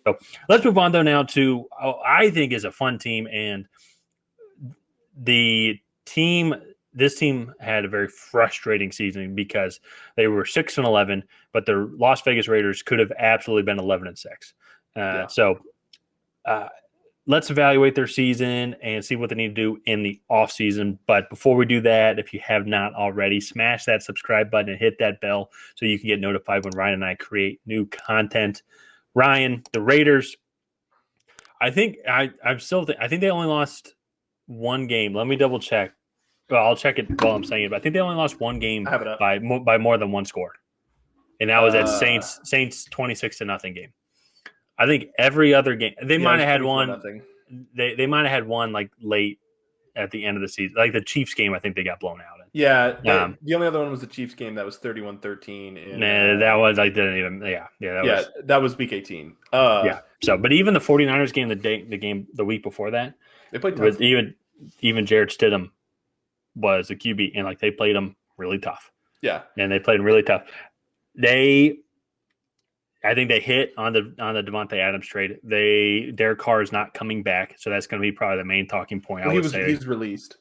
So let's move on though now to I think is a fun team, and the team. This team had a very frustrating season because they were 6-11, but the Las Vegas Raiders could have absolutely been 11-6. Yeah. So let's evaluate their season and see what they need to do in the offseason. But before we do that, if you have not already, smash that subscribe button and hit that bell so you can get notified when Ryan and I create new content. Ryan, the Raiders, I think I think they only lost one game. Let me double check. Well, I'll check it while I'm saying it. But I think they only lost one game I have it up. by more than one score, and that was at Saints 26-0 game. I think every other game they might have had one. They might have had one like late at the end of the season, like the Chiefs game. I think they got blown out in. Yeah, the only other one was the Chiefs game that was 31-13. That was I didn't even. That was week 18. So, but even the 49ers game, the week before that, they played tough. With even Jarrett Stidham was a QB, and like they played him really tough. Yeah, and they played him really tough. I think they hit on the Devontae Adams trade. Derek Carr is not coming back, so that's going to be probably the main talking point. He's released.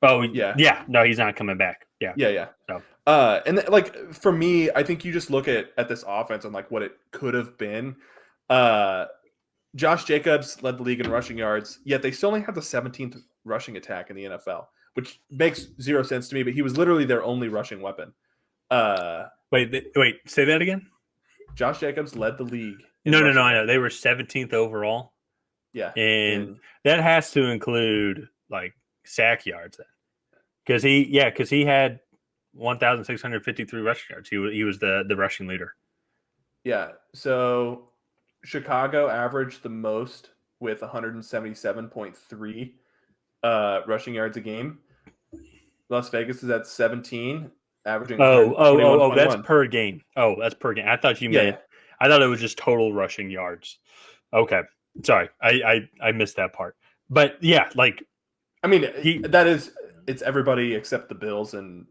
Oh yeah. No, he's not coming back. Yeah. So. And like for me, I think you just look at this offense and like what it could have been. Josh Jacobs led the league in rushing yards, yet they still only have the 17th rushing attack in the NFL, which makes zero sense to me. But he was literally their only rushing weapon. Wait, say that again. Josh Jacobs led the league. No, I know. They were 17th overall. Yeah. And that has to include like sack yards then. Because he had 1,653 rushing yards. He was the rushing leader. Yeah. So Chicago averaged the most with 177.3 rushing yards a game. Las Vegas is at 17. Averaging that's per game. Oh, that's per game. I thought you meant I thought it was just total rushing yards. Okay. Sorry. I missed that part. But yeah, like I mean it's everybody except the Bills and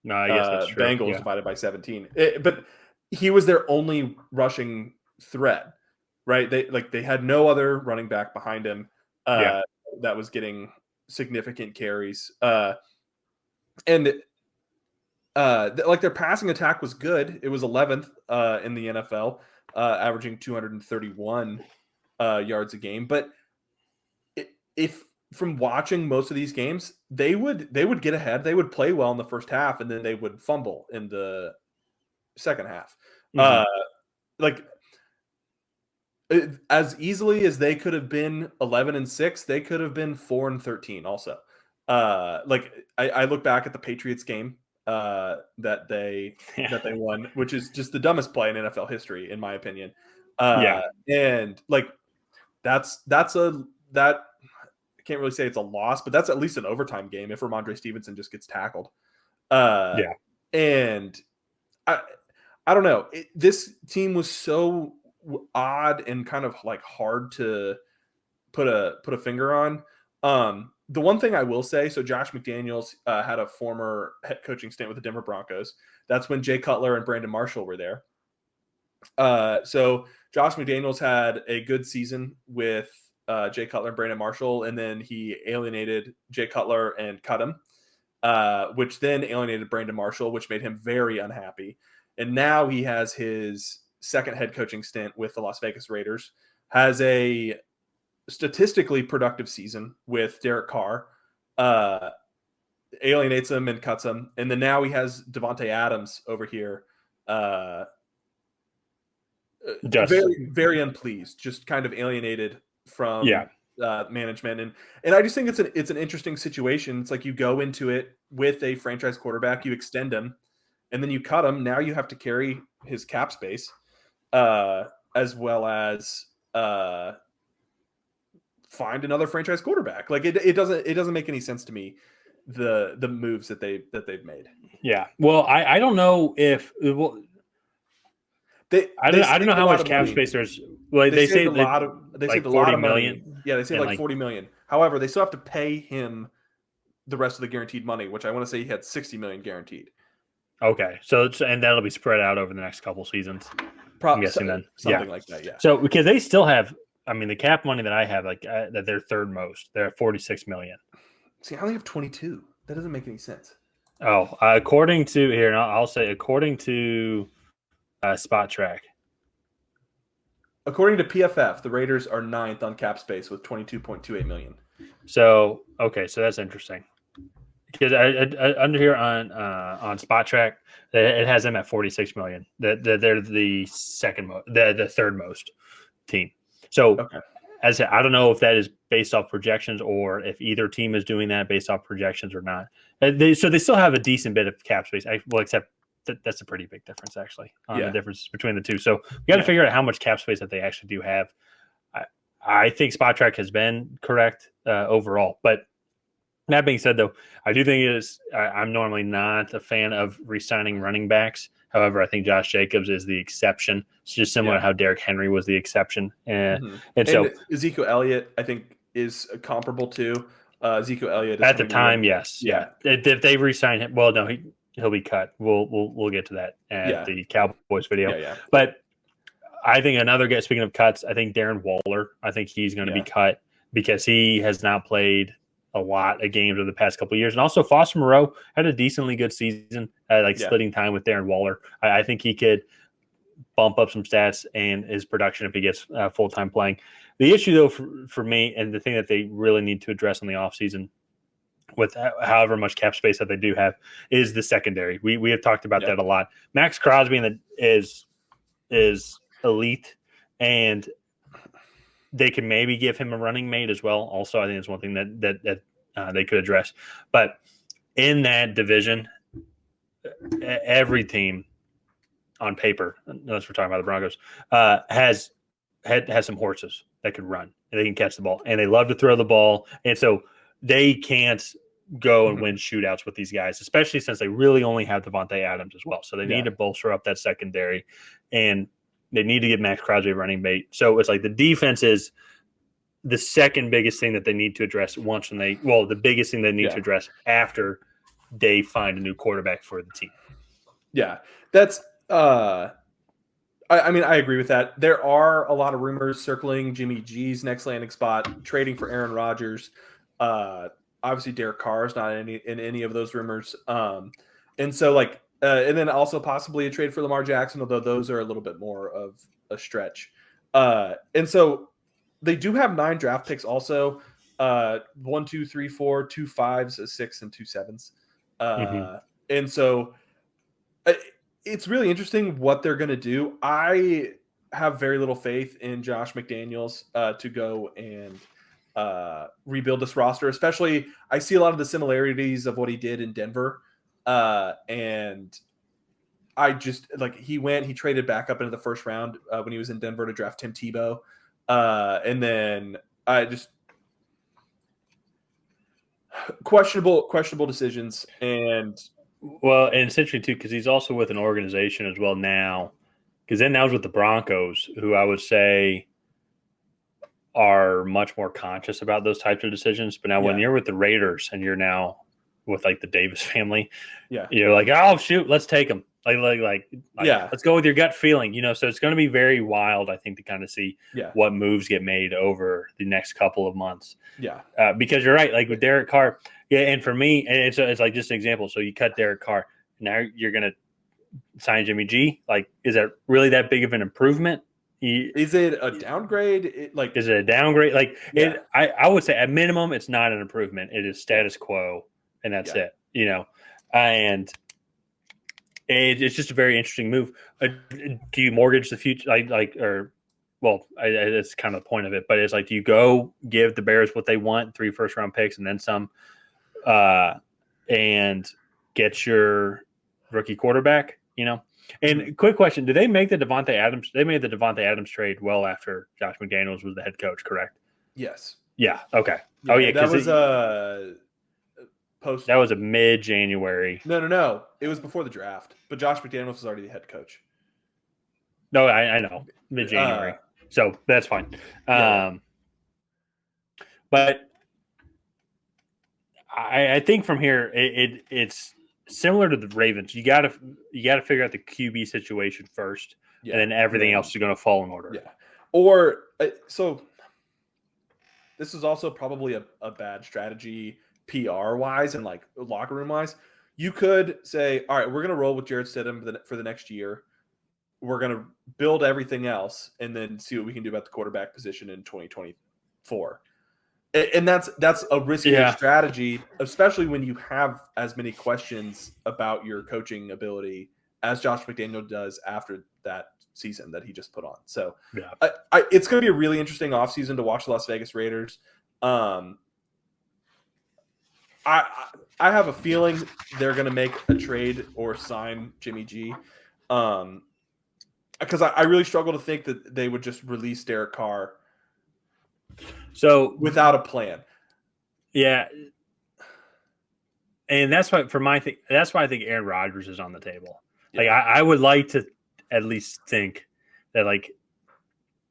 Bengals divided by 17. But he was their only rushing threat, right? They had no other running back behind him that was getting significant carries. Like their passing attack was good. It was 11th in the NFL, averaging 231 yards a game. But if from watching most of these games, they would get ahead. They would play well in the first half, and then they would fumble in the second half. Mm-hmm. As easily as they could have been 11-6, they could have been 4-13 also. I look back at the Patriots game that they won, which is just the dumbest play in NFL history, in my opinion. And like that I can't really say it's a loss, but that's at least an overtime game if Ramondre Stevenson just gets tackled. And I don't know. This team was so odd and kind of like hard to put a finger on. The one thing I will say, so Josh McDaniels had a former head coaching stint with the Denver Broncos. That's when Jay Cutler and Brandon Marshall were there. So Josh McDaniels had a good season with Jay Cutler and Brandon Marshall, and then he alienated Jay Cutler and cut him, which then alienated Brandon Marshall, which made him very unhappy. And now he has his second head coaching stint with the Las Vegas Raiders, has a statistically productive season with Derek Carr, alienates him and cuts him. And then now he has Devontae Adams over here, very, very unpleased, just kind of alienated from management. And I just think it's an interesting situation. It's like you go into it with a franchise quarterback, you extend him, and then you cut him. Now you have to carry his cap space, as well as find another franchise quarterback. Like it doesn't make any sense to me, the moves that they've made. Yeah. Well, I don't know if I don't know how much cap space there's. Well, they saved a lot of money. Yeah, they saved like $40 million. However, they still have to pay him the rest of the guaranteed money, which I want to say he had $60 million guaranteed. Okay, and that'll be spread out over the next couple seasons. I'm guessing then. Something like that, yeah. So because they still have, I mean, the cap money that I have, that they're third most. They're at $46 million. See, I only have 22. That doesn't make any sense. Oh, according to here, and I'll say according to Spot Track. According to PFF, the Raiders are 9th on cap space with 22.28 million. So okay, so that's interesting. Because under here on Spot Track, it has them at 46 million. They're the the third most team. So Okay. as I said, I don't know if that is based off projections or if either team is doing that based off projections or not. So they still have a decent bit of cap space. Well, except that's a pretty big difference actually on the difference between the two. So we got to figure out how much cap space that they actually do have. I think Spot Track has been correct overall, but that being said, though, I do think it is. I'm normally not a fan of re-signing running backs. However, I think Josh Jacobs is the exception. It's just similar to how Derrick Henry was the exception. And so Ezekiel Elliott, I think, is comparable to Ezekiel Elliott. At the time, yes. Yeah. If they re-sign him, well, no, he'll be cut. We'll get to that at the Cowboys video. Yeah. But I think another guy, speaking of cuts, I think Darren Waller, I think he's going to be cut because he has not played a lot of games over the past couple of years. And also Foster Moreau had a decently good season, splitting time with Darren Waller. I think he could bump up some stats and his production if he gets full-time playing. The issue, though, for me, and the thing that they really need to address in the offseason with however much cap space that they do have is the secondary. We have talked about that a lot. Max Crosby is elite, and they can maybe give him a running mate as well. Also, I think it's one thing that they could address. But in that division, every team on paper, unless we're talking about the Broncos, has some horses that could run and they can catch the ball and they love to throw the ball. And so they can't go and win shootouts with these guys, especially since they really only have Devontae Adams as well. So they need to bolster up that secondary, and they need to get Max Crosby running mate. So it's like the defense is the second biggest thing that they need to address the biggest thing they need to address after they find a new quarterback for the team. Yeah, that's I mean, I agree with that. There are a lot of rumors circling Jimmy G's next landing spot, trading for Aaron Rodgers. Obviously, Derek Carr is not in any of those rumors. And so, and then also possibly a trade for Lamar Jackson, although those are a little bit more of a stretch. And so they do have 9 draft picks also. 1, 2, 3, 4, 2 5s, a 6, and 2 7s. And so it's really interesting what they're going to do. I have very little faith in Josh McDaniels to go and rebuild this roster, especially I see a lot of the similarities of what he did in Denver. And I just he traded back up into the first round when he was in Denver to draft Tim Tebow. And then I just questionable decisions. And it's interesting too, because he's also with an organization as well now, because then that was with the Broncos, who I would say are much more conscious about those types of decisions. But now when you're with the Raiders and you're now with the Davis family, you're like, oh shoot, let's take them. Let's go with your gut feeling, so it's going to be very wild, I think, to kind of see what moves get made over the next couple of months. Because you're right, with Derek Carr. And for me, it's like just an example. So you cut Derek Carr. Now you're going to sign Jimmy G. Is that really that big of an improvement? Is it a downgrade? Is it a downgrade? I would say at minimum, it's not an improvement. It is status quo, and that's it. And it's just a very interesting move. Do you mortgage the future? That's kind of the point of it. But it's do you go give the Bears what they want, 3 first-round picks, and then some, and get your rookie quarterback? And quick question: did they make the Devontae Adams? They made the Devontae Adams trade well after Josh McDaniels was the head coach, correct? Yes. Yeah. Okay. That was that was a mid-January. No. It was before the draft, but Josh McDaniels was already the head coach. No, I know, mid-January, so that's fine. But I think from here, it's similar to the Ravens, you gotta figure out the QB situation first, and then everything else is going to fall in order. Yeah. Or so this is also probably a bad strategy PR wise and like locker room wise. You could say, all right, we're going to roll with Jared Stidham for the next year. We're going to build everything else and then see what we can do about the quarterback position in 2024. And that's a riskier strategy, especially when you have as many questions about your coaching ability as Josh McDaniel does after that season that he just put on. So it's going to be a really interesting offseason to watch the Las Vegas Raiders. I have a feeling they're going to make a trade or sign Jimmy G. Because I really struggle to think that they would just release Derek Carr without a plan. Yeah. And that's why that's why I think Aaron Rodgers is on the table. Yeah. Like I would like to at least think that like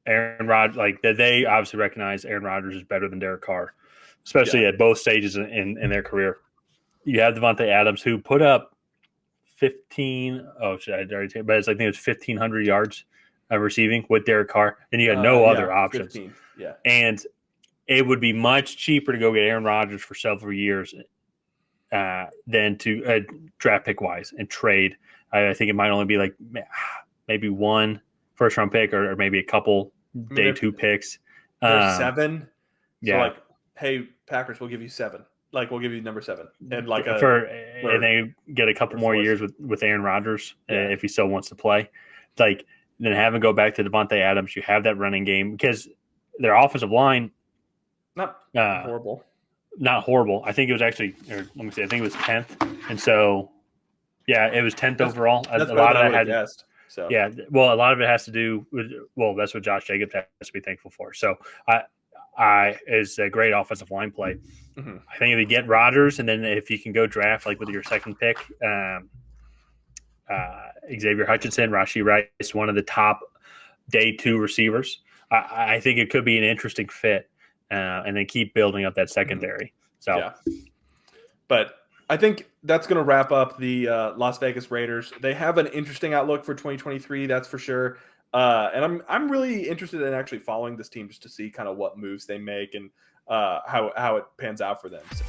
Aaron Rodgers, like that they obviously recognize Aaron Rodgers is better than Derek Carr, especially at both stages in their career. You have Devontae Adams who put up 15. Oh, should I already take? But it's like I think it's 1,500 yards of receiving with Derek Carr, and you had no other options. 15. Yeah, and it would be much cheaper to go get Aaron Rodgers for several years than to draft pick wise and trade. I think it might only be like maybe one first round pick or maybe a couple day 2 picks. There's 7. So yeah. Like, hey, Packers, we'll give you 7. Like, we'll give you number 7. And like and they get a couple more years with Aaron Rodgers if he still wants to play. Like, then have him go back to Devontae Adams. You have that running game because their offensive line, not horrible. Not horrible. I think it was actually, let me see, I think it was 10th. And so, yeah, it was 10th overall. That's a lot of that had so. Yeah, well, a lot of it has to do with, that's what Josh Jacobs has to be thankful for. So, is a great offensive line play. Mm-hmm. I think if you get Rodgers, and then if you can go draft like with your second pick, Xavier Hutchinson, Rashee Rice, one of the top day 2 receivers, I think it could be an interesting fit. And then keep building up that secondary. So, yeah. But I think that's going to wrap up the Las Vegas Raiders. They have an interesting outlook for 2023, that's for sure. And I'm really interested in actually following this team just to see kind of what moves they make and how it pans out for them. So.